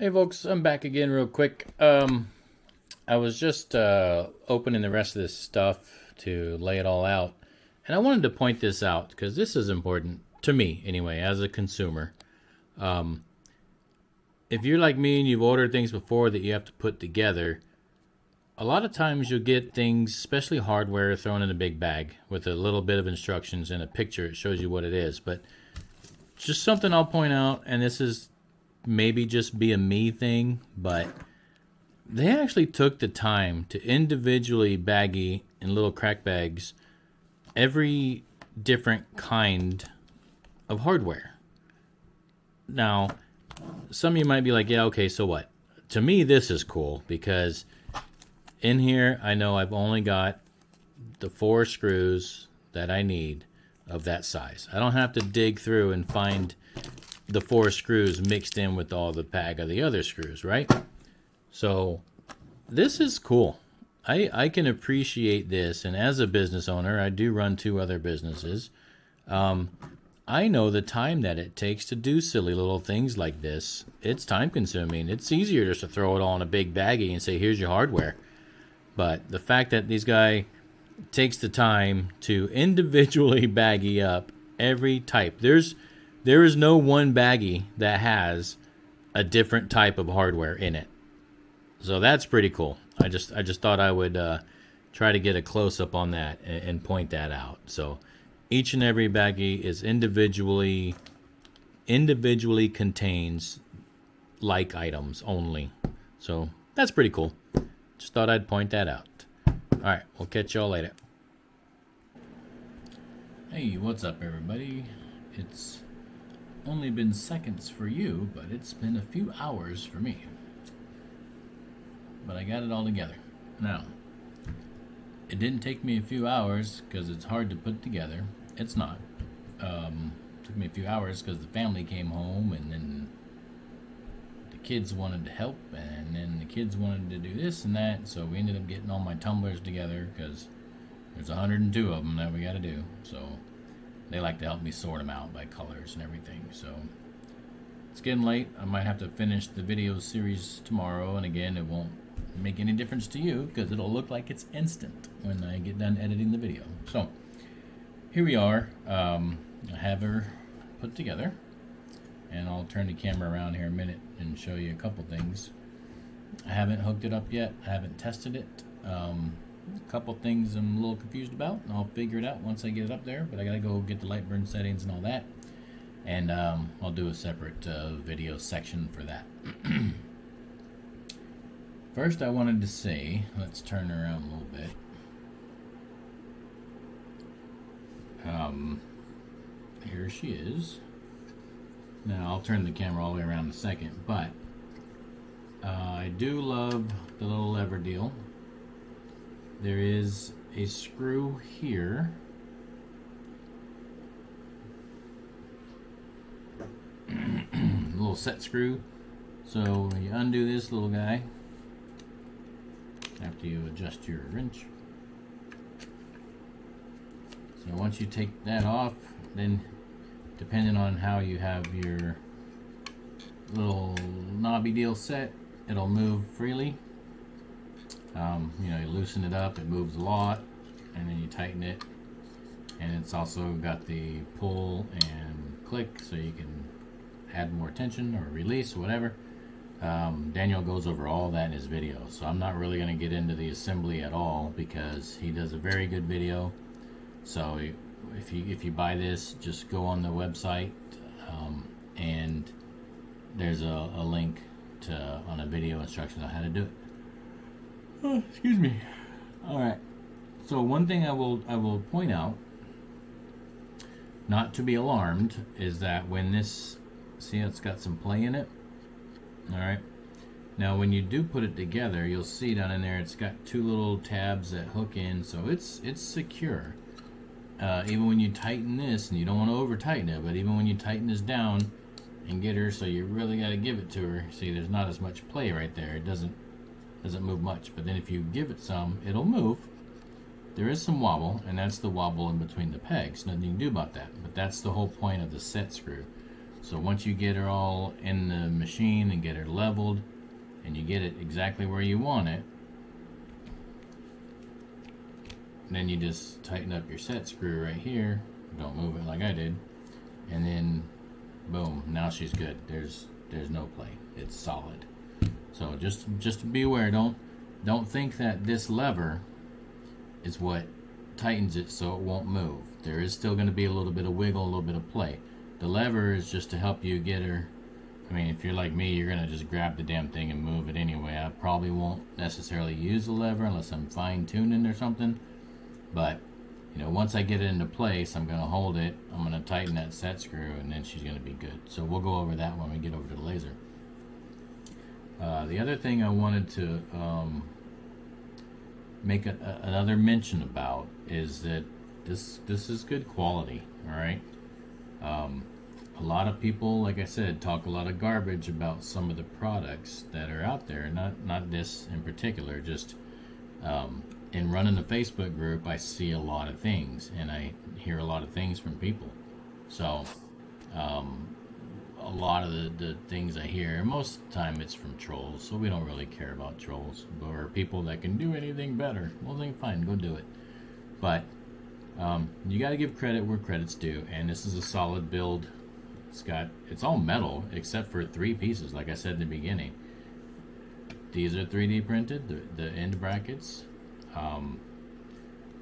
Hey folks, I'm back again real quick. I was just opening the rest of this stuff to lay it all out. And I wanted to point this out because this is important to me anyway, as a consumer. If you're like me and you've ordered things before that you have to put together, a lot of times you'll get things, especially hardware, thrown in a big bag with a little bit of instructions and a picture. It shows you what it is. But just something I'll point out, and this is maybe just be a me thing, but they actually took the time to individually baggie in little crack bags every different kind of hardware. Now, some of you might be like, yeah, okay, so what? To me, this is cool because in here, I know I've only got the 4 screws that I need of that size. I don't have to dig through and find the 4 screws mixed in with all the bag of the other screws, right? So this is cool. I can appreciate this, and as a business owner, I do run 2 other businesses. I know the time that it takes to do silly little things like this. It's time consuming. It's easier just to throw it all in a big baggie and say, here's your hardware. But the fact that this guy takes the time to individually baggie up every type. There is no one baggie that has a different type of hardware in it. So that's pretty cool. I just thought I would try to get a close-up on that and point that out. So each and every baggie is individually contains like items only. So that's pretty cool. Just thought I'd point that out. All right, we'll catch y'all later. Hey, what's up, everybody? It's only been seconds for you, but it's been a few hours for me. But I got it all together. Now, it didn't take me a few hours because it's hard to put together. It's not. It took me a few hours because the family came home, and then the kids wanted to help, and then the kids wanted to do this and that. So we ended up getting all my tumblers together because there's 102 of them that we got to do. So they like to help me sort them out by colors and everything. So it's getting late. I might have to finish the video series tomorrow, and again, it won't make any difference to you because it'll look like it's instant when I get done editing the video. So here we are. I have her put together, and I'll turn the camera around here a minute and show you a couple things. I haven't hooked it up yet. I haven't tested it. A couple things I'm a little confused about, and I'll figure it out once I get it up there, but I gotta go get the light burn settings and all that, and I'll do a separate video section for that. First, I wanted to say, let's turn her around a little bit. Here she is. Now, I'll turn the camera all the way around in a second, but I do love the little lever deal. There is a screw here. A little set screw. So you undo this little guy after you adjust your wrench. So once you take that off, then depending on how you have your little knobby deal set, it'll move freely. You loosen it up, it moves a lot, and then you tighten it. And it's also got the pull and click, so you can add more tension or release or whatever. Daniel goes over all that in his video, so I'm not really going to get into the assembly at all because he does a very good video. So if you buy this, just go on the website, and there's a link on a video instructions on how to do it. Oh, excuse me. All right. So one thing I will point out, not to be alarmed, is that when this, see, it's got some play in it. All right. Now, when you do put it together, you'll see down in there it's got 2 little tabs that hook in, so it's secure. Even when you tighten this, and you don't want to over tighten it, but even when you tighten this down and get her, so you really got to give it to her. See, there's not as much play right there. It doesn't move much, but then if you give it some, it'll move. There is some wobble, and that's the wobble in between the pegs. Nothing you can do about that, but that's the whole point of the set screw. So once you get her all in the machine and get her leveled and you get it exactly where you want it, then you just tighten up your set screw right here. Don't move it like I did. And then boom, now she's good. There's no play. It's solid. So just be aware, don't think that this lever is what tightens it so it won't move. There is still going to be a little bit of wiggle, a little bit of play. The lever is just to help you get her. I mean, if you're like me, you're going to just grab the damn thing and move it anyway. I probably won't necessarily use the lever unless I'm fine-tuning or something. But, you know, once I get it into place, I'm going to hold it, I'm going to tighten that set screw, and then she's going to be good. So we'll go over that when we get over to the laser. The other thing I wanted to make another mention about is that this is good quality, all right? A lot of people, like I said, talk a lot of garbage about some of the products that are out there. Not this in particular, just in running the Facebook group, I see a lot of things, and I hear a lot of things from people. So a lot of the things I hear, most of the time it's from trolls, so we don't really care about trolls, or people that can do anything better. Well, then fine, go do it. But you got to give credit where credit's due, and this is a solid build. It's all metal except for 3 pieces, like I said in the beginning. These are 3D printed, the end brackets.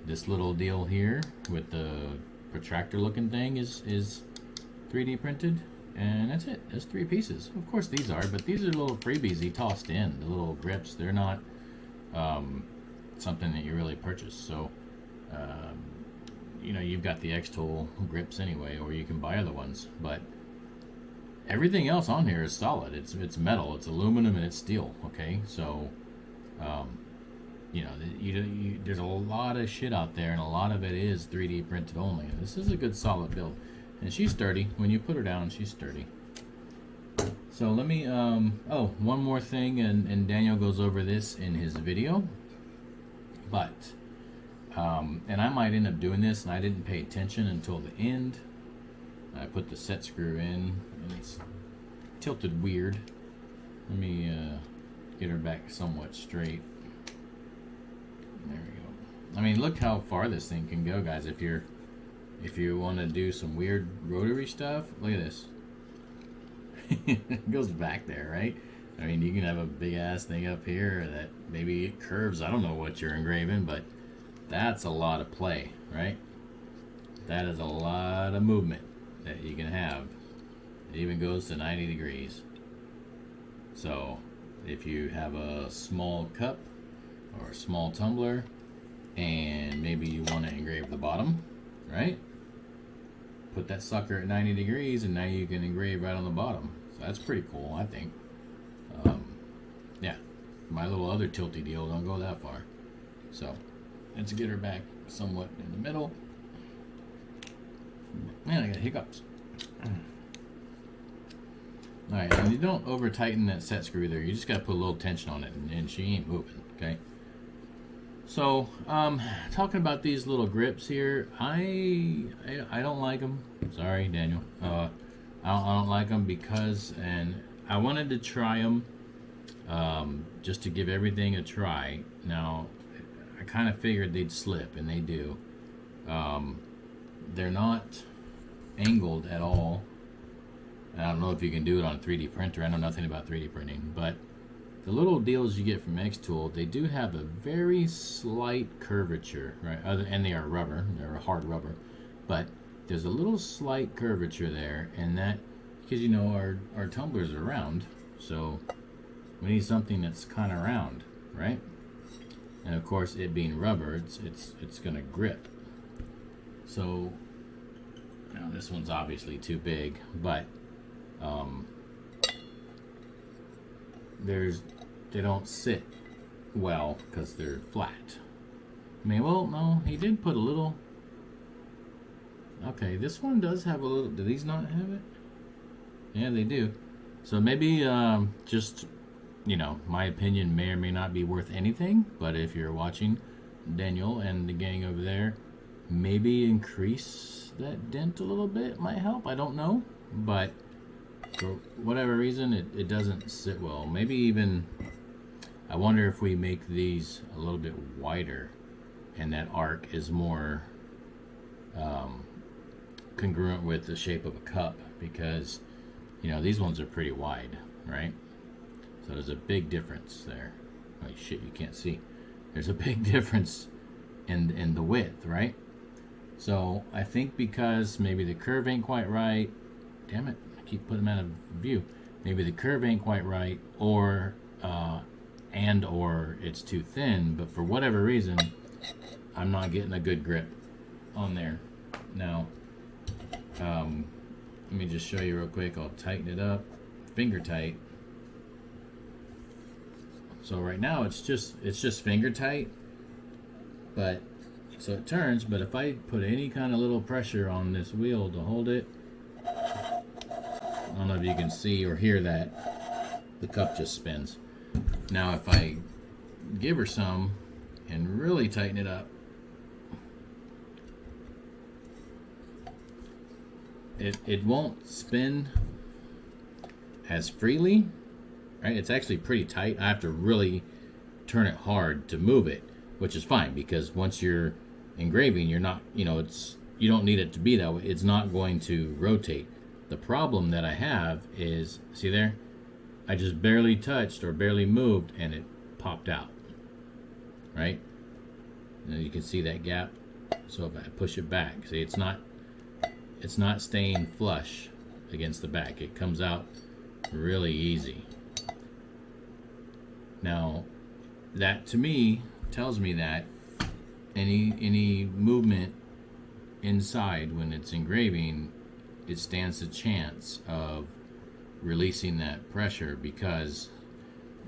This little deal here with the protractor looking thing is 3D printed, and that's it. There's 3 pieces. Of course these are, but these are little freebies he tossed in. The little grips, they're not something that you really purchase. So you know, you've got the X-Tool grips anyway, or you can buy other ones, but everything else on here is solid. It's metal, it's aluminum, and it's steel. Okay, so you know, there's a lot of shit out there, and a lot of it is 3D printed only. This is a good solid build, and she's sturdy. When you put her down, she's sturdy. So let me oh, one more thing, and Daniel goes over this in his video, but and I might end up doing this, and I didn't pay attention until the end. I put the set screw in, and it's tilted weird. Let me get her back somewhat straight. There we go. I mean, look how far this thing can go, guys. If you want to do some weird rotary stuff, look at this. It goes back there, right? I mean, you can have a big ass thing up here that maybe it curves. I don't know what you're engraving, but that's a lot of play, right? That is a lot of movement that you can have. It even goes to 90 degrees. So if you have a small cup or a small tumbler and maybe you want to engrave the bottom, right? Put that sucker at 90 degrees and now you can engrave right on the bottom. So that's pretty cool, I think. Yeah, my little other tilty deal don't go that far. So let's get her back somewhat in the middle. Man, I got hiccups. Alright, and you don't over tighten that set screw there. You just got to put a little tension on it, and she ain't moving, okay? So, talking about these little grips here, I don't like them. Sorry, Daniel. I don't like them because, and I wanted to try them just to give everything a try. Now, I kind of figured they'd slip, and they do. They're not angled at all. I don't know if you can do it on a 3D printer. I know nothing about 3D printing, but the little deals you get from X-Tool, they do have a very slight curvature, right? And they are rubber. They're a hard rubber, but there's a little slight curvature there, and that because you know our tumblers are round, so we need something that's kind of round, right? And of course, it being rubber, it's gonna grip. So now this one's obviously too big, but they don't sit well because they're flat. I mean, well, no, he did put a little. Okay, this one does have a little. Do these not have it? Yeah, they do. So maybe just, you know, my opinion may or may not be worth anything, but if you're watching Daniel and the gang over there, maybe increase that dent a little bit might help. I don't know, but For whatever reason, it doesn't sit well. Maybe even, I wonder if we make these a little bit wider and that arc is more congruent with the shape of a cup, because you know these ones are pretty wide, right? So there's a big difference there. Like shit, you can't see. There's a big difference in the width, right? So I think because maybe the curve ain't quite right. Damn it, I keep putting them out of view. Maybe the curve ain't quite right, or or it's too thin. But for whatever reason, I'm not getting a good grip on there. Now, let me just show you real quick. I'll tighten it up, finger tight. So right now it's just finger tight, but so it turns. But if I put any kind of little pressure on this wheel to hold it, I don't know if you can see or hear that, the cup just spins. Now if I give her some and really tighten it up, it won't spin as freely, right? It's actually pretty tight. I have to really turn it hard to move it, which is fine, because once you're engraving, you're not, you know, you don't need it to be that way. It's not going to rotate. The problem that I have is, see there? I just barely touched or barely moved and it popped out, right? And you can see that gap. So if I push it back, see, it's not staying flush against the back. It comes out really easy. Now, that to me tells me that any movement inside when it's engraving, it stands a chance of releasing that pressure, because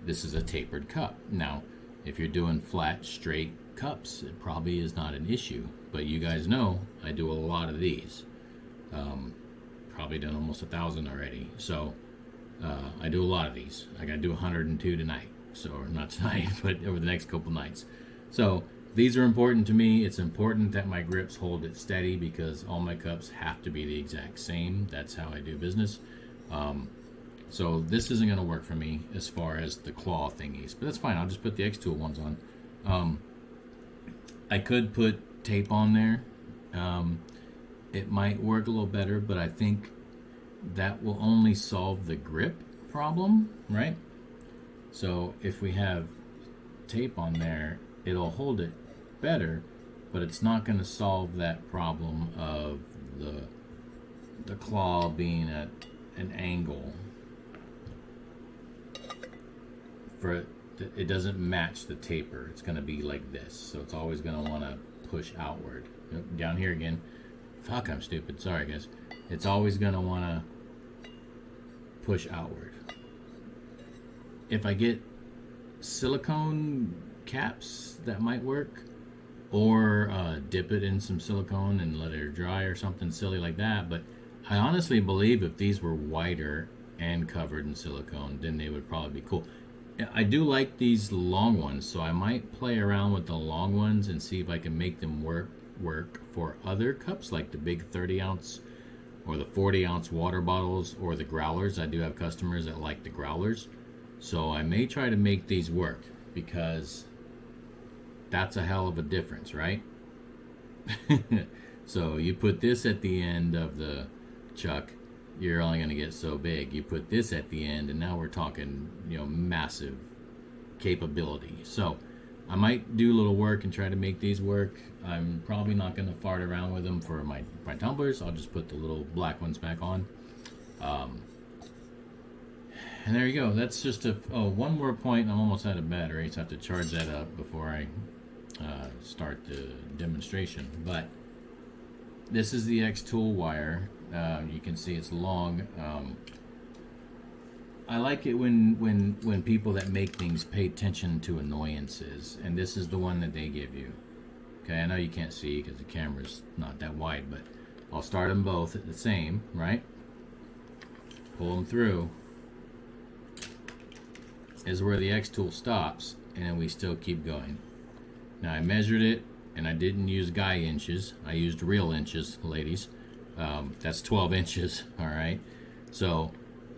this is a tapered cup. Now, if you're doing flat, straight cups, it probably is not an issue. But you guys know I do a lot of these. Probably done almost 1,000 already. So I do a lot of these. I got to do 102 tonight. So, or not tonight, but over the next couple nights. So these are important to me. It's important that my grips hold it steady, because all my cups have to be the exact same. That's how I do business. So this isn't going to work for me as far as the claw thingies, but that's fine. I'll just put the X-Tool ones on. I could put tape on there. It might work a little better, but I think that will only solve the grip problem, right? So if we have tape on there, it'll hold it better, but it's not going to solve that problem of the claw being at an angle. It doesn't match the taper. It's going to be like this, so it's always going to want to push outward. Down here again. Fuck, I'm stupid. Sorry, guys. It's always going to want to push outward. If I get silicone caps, that might work, or dip it in some silicone and let it dry or something silly like that. But I honestly believe if these were wider and covered in silicone, then they would probably be cool. I do like these long ones, so I might play around with the long ones and see if I can make them work for other cups, like the big 30-ounce or the 40-ounce water bottles or the growlers. I do have customers that like the growlers, so I may try to make these work, because that's a hell of a difference, right? So you put this at the end of the chuck, you're only going to get so big. You put this at the end, and now we're talking, you know, massive capability. So I might do a little work and try to make these work. I'm probably not going to fart around with them for my tumblers. I'll just put the little black ones back on. And there you go. That's just one more point. I'm almost out of battery, so I have to charge that up before I start the demonstration. But this is the X-Tool wire. You can see it's long. I like it when people that make things pay attention to annoyances, and this is the one that they give you. Okay, I know you can't see because the camera's not that wide, but I'll start them both at the same, right? Pull them through. Is where the X-Tool stops, and then we still keep going. Now I measured it, and I didn't use guy inches. I used real inches, ladies. That's 12 inches, all right? So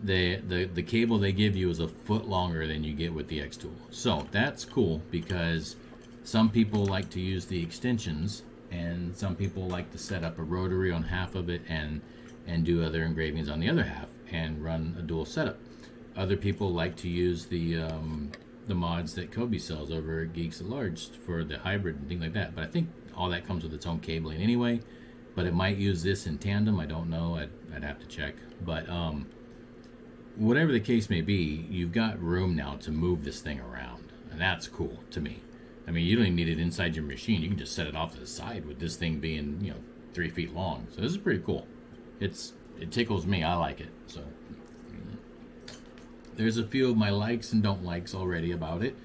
the cable they give you is a foot longer than you get with the X tool. So that's cool because some people like to use the extensions, and some people like to set up a rotary on half of it and do other engravings on the other half and run a dual setup. Other people like to use the mods that Kobe sells over at Geeks at Large for the hybrid and things like that. But I think all that comes with its own cabling anyway. But it might use this in tandem. I don't know. I'd have to check. But whatever the case may be, you've got room now to move this thing around, and that's cool to me. I mean, you don't even need it inside your machine. You can just set it off to the side with this thing being, 3 feet long. So this is pretty cool. It tickles me. I like it. So there's a few of my likes and don't likes already about it.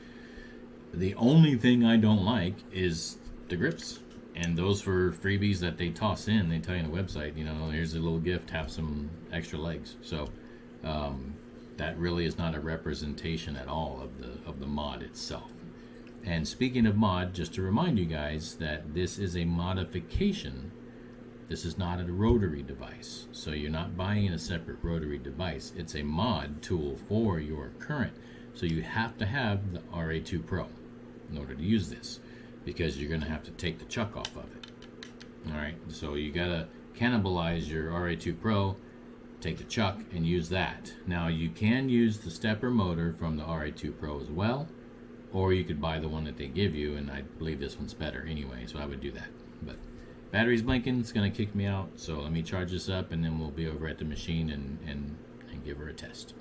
The only thing I don't like is the grips. And those for freebies that they toss in, they tell you on the website, here's a little gift, have some extra legs. So that really is not a representation at all of the mod itself. And speaking of mod, just to remind you guys that this is a modification. This is not a rotary device. So you're not buying a separate rotary device. It's a mod tool for your current. So you have to have the RA2 Pro in order to use this, because you're going to have to take the chuck off of it. Alright, so you got to cannibalize your RA2 Pro, take the chuck, and use that. Now you can use the stepper motor from the RA2 Pro as well, or you could buy the one that they give you, and I believe this one's better anyway, so I would do that. But battery's blinking, it's going to kick me out, so let me charge this up, and then we'll be over at the machine and give her a test.